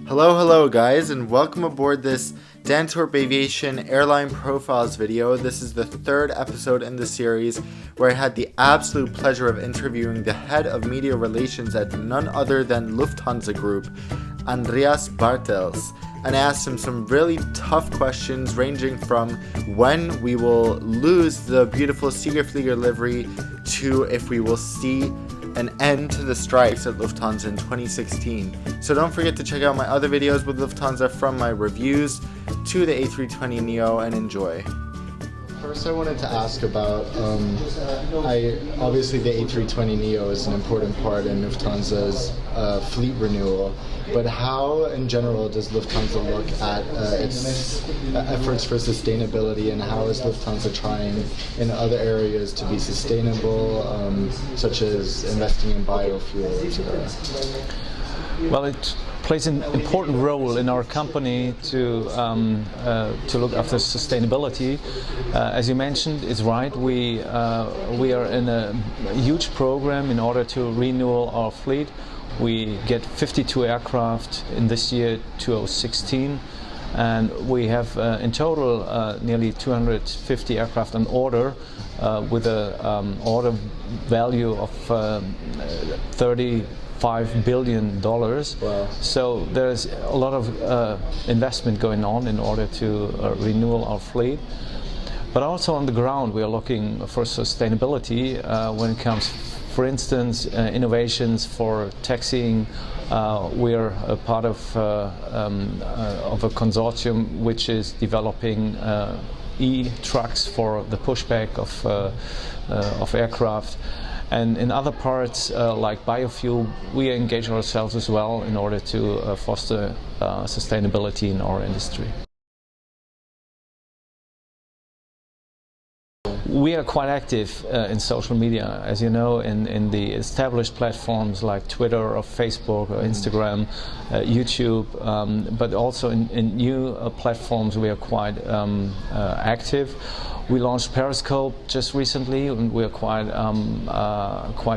Hello guys, and welcome aboard this DANTORP Aviation Airline Profiles video. This is the third episode in the series where I had the absolute pleasure of interviewing the head of media relations at none other than Lufthansa Group, Andreas Bartels. And I asked him some really tough questions ranging from when we will lose the beautiful Siegerflieger livery to if we will see an end to the strikes at Lufthansa in 2016. So don't forget to check out my other videos with Lufthansa, from my reviews to the A320neo, and enjoy. First, I wanted to ask about, obviously the A320neo is an important part in Lufthansa's fleet renewal, but how in general does Lufthansa look at its efforts for sustainability, and how is Lufthansa trying in other areas to be sustainable, such as investing in biofuels? Well, it plays an important role in our company to look after sustainability. As you mentioned, it's right. We are in a huge program in order to renew our fleet. We get 52 aircraft in this year, 2016, and we have in total nearly 250 aircraft on order, with an order value of $35 billion. Wow. So there's a lot of investment going on in order to renew our fleet. But also on the ground, we are looking for sustainability when it comes, for instance, innovations for taxiing. We are a part of a consortium which is developing e-trucks for the pushback of aircraft. And in other parts, like biofuel, we engage ourselves as well in order to foster sustainability in our industry. We are quite active in social media, as you know, in the established platforms like Twitter or Facebook or Instagram, YouTube, but also in new platforms we are quite active. We launched Periscope just recently, and we are quite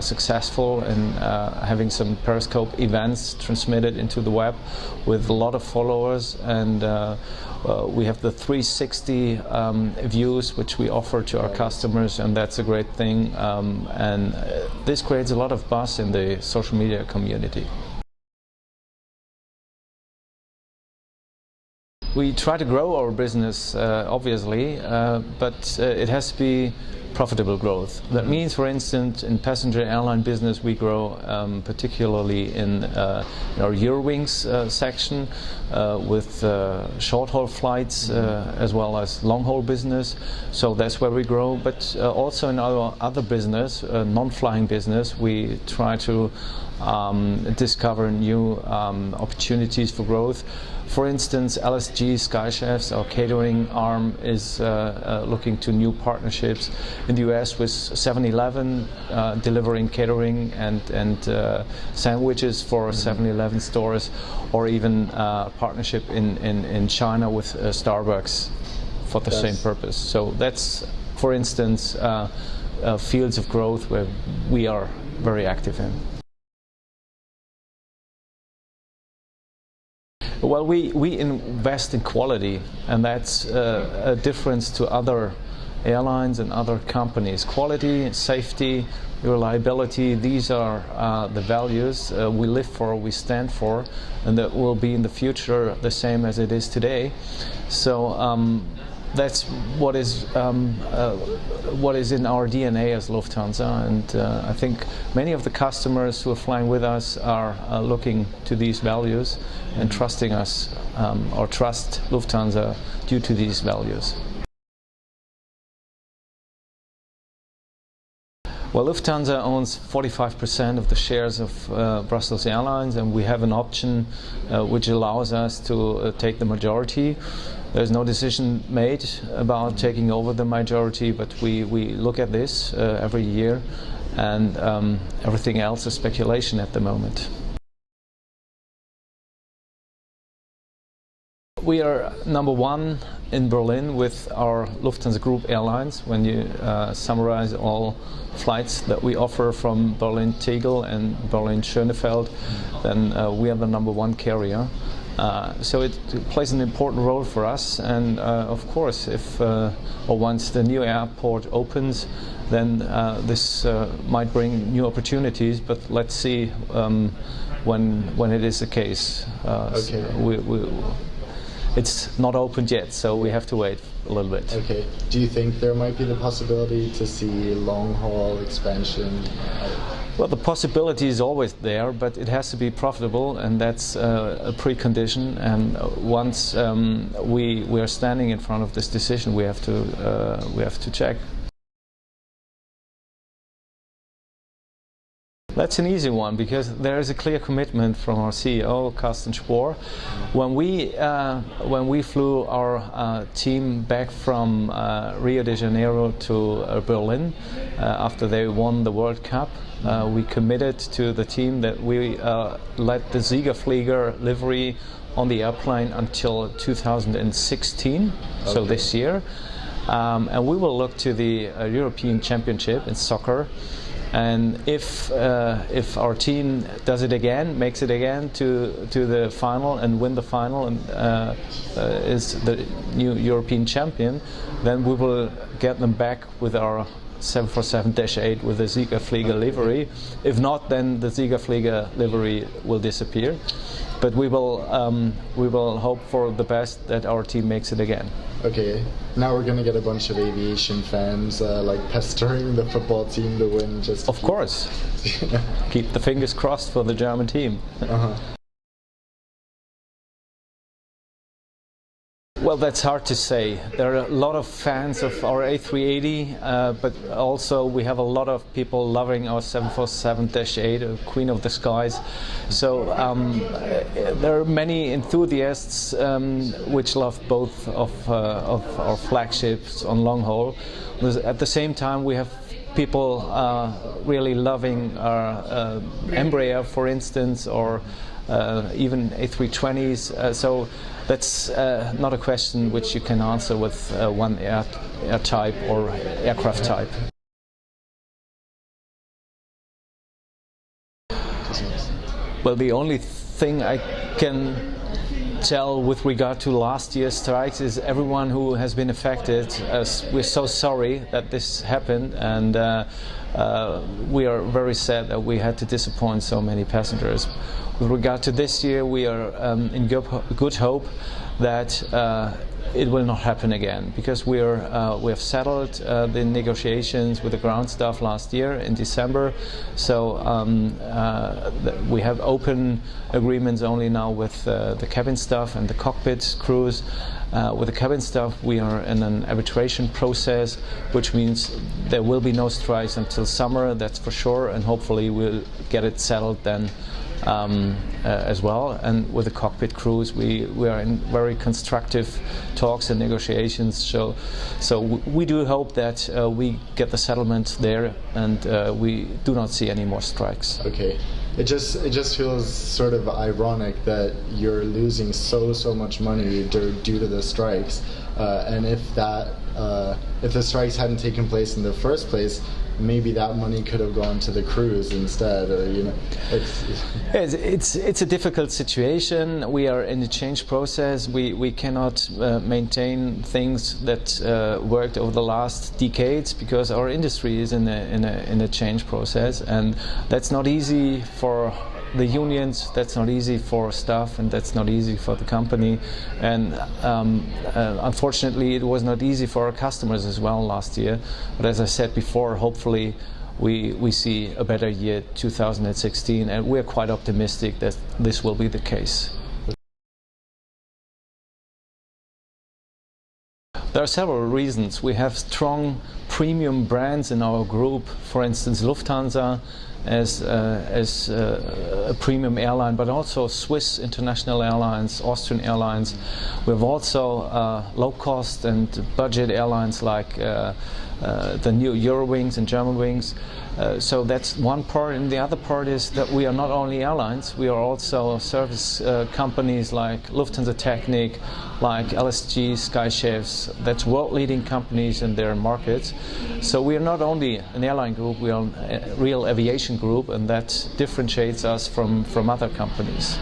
successful in having some Periscope events transmitted into the web with a lot of followers, and we have the 360 views which we offer to our customers, and that's a great thing, and this creates a lot of buzz in the social media community. We try to grow our business, obviously, but it has to be profitable growth. That means, for instance, in passenger airline business, we grow particularly in our Eurowings section with short-haul flights as well as long-haul business. So that's where we grow. But also in our other business, non-flying business, we try to discover new opportunities for growth. For instance, LSG Skychefs, our catering arm, is looking to new partnerships in the US with 7-Eleven, delivering catering and sandwiches for 7-Eleven stores, or even partnership in China with Starbucks for the same purpose. So that's, for instance, fields of growth where we are very active in. Well, we invest in quality, and that's a difference to other airlines and other companies. Quality, safety, reliability, these are the values we live for, we stand for, and that will be in the future the same as it is today. So that's what is in our DNA as Lufthansa, and I think many of the customers who are flying with us are looking to these values and trusting us, or trust Lufthansa due to these values. Well, Lufthansa owns 45% of the shares of Brussels Airlines, and we have an option which allows us to take the majority. There's no decision made about taking over the majority, but we look at this every year, and everything else is speculation at the moment. We are number one in Berlin with our Lufthansa Group airlines. When you summarize all flights that we offer from Berlin Tegel and Berlin Schönefeld, then we are the number one carrier. So it plays an important role for us, and of course, if or once the new airport opens, then this might bring new opportunities. But let's see when it is the case. Okay. So it's not opened yet, so we have to wait a little bit. Okay. Do you think there might be the possibility to see long-haul expansion? Well, the possibility is always there, but it has to be profitable, and that's a precondition. And once we are standing in front of this decision, we have to check. That's an easy one, because there is a clear commitment from our CEO, Carsten Spohr. When we flew our team back from Rio de Janeiro to Berlin after they won the World Cup, we committed to the team that we let the Siegerflieger livery on the airplane until 2016, okay. So this year. And we will look to the European Championship in soccer. And if our team does it again, makes it again to the final and win the final and is the new European champion, then we will get them back with our 747-8 with the Siegerflieger livery. If not, then the Siegerflieger livery will disappear. But we will hope for the best that our team makes it again. Okay, now we're going to get a bunch of aviation fans like pestering the football team to win. Just of course. Keep the fingers crossed for the German team. Well, that's hard to say. There are a lot of fans of our A380, but also we have a lot of people loving our 747-8, Queen of the Skies. So there are many enthusiasts which love both of our flagships on long haul. At the same time, we have people really loving our Embraer, for instance, or even A320s. So that's not a question which you can answer with one air type or aircraft type. Well, the only thing I can tell with regard to last year's strikes is everyone who has been affected, we're so sorry that this happened, and we are very sad that we had to disappoint so many passengers. With regard to this year, we are in good hope that it will not happen again, because we have settled the negotiations with the ground staff last year in December. So we have open agreements only now with the cabin staff and the cockpit crews. With the cabin staff, we are in an arbitration process, which means there will be no strikes until summer, that's for sure, and hopefully we'll get it settled then as well. And with the cockpit crews, we are in very constructive talks and negotiations. So we do hope that we get the settlement there, and we do not see any more strikes. Okay. It just feels sort of ironic that you're losing so much money due to the strikes, and if the strikes hadn't taken place in the first place, maybe that money could have gone to the crews instead, or it's a difficult situation. We are in a change process. We cannot maintain things that worked over the last decades, because our industry is in a change process, and that's not easy for the unions, that's not easy for staff, and that's not easy for the company. And unfortunately, it was not easy for our customers as well last year. But as I said before, hopefully we see a better year 2016, and we're quite optimistic that this will be the case. There are several reasons. We have strong premium brands in our group, for instance Lufthansa as a premium airline, but also Swiss International Airlines, Austrian Airlines. We have also low-cost and budget airlines like the new Eurowings and Germanwings. So that's one part, and the other part is that we are not only airlines, we are also service companies like Lufthansa Technik, like LSG, Skychefs. That's world-leading companies in their markets. So we are not only an airline group, we are a real aviation group, and that differentiates us from other companies.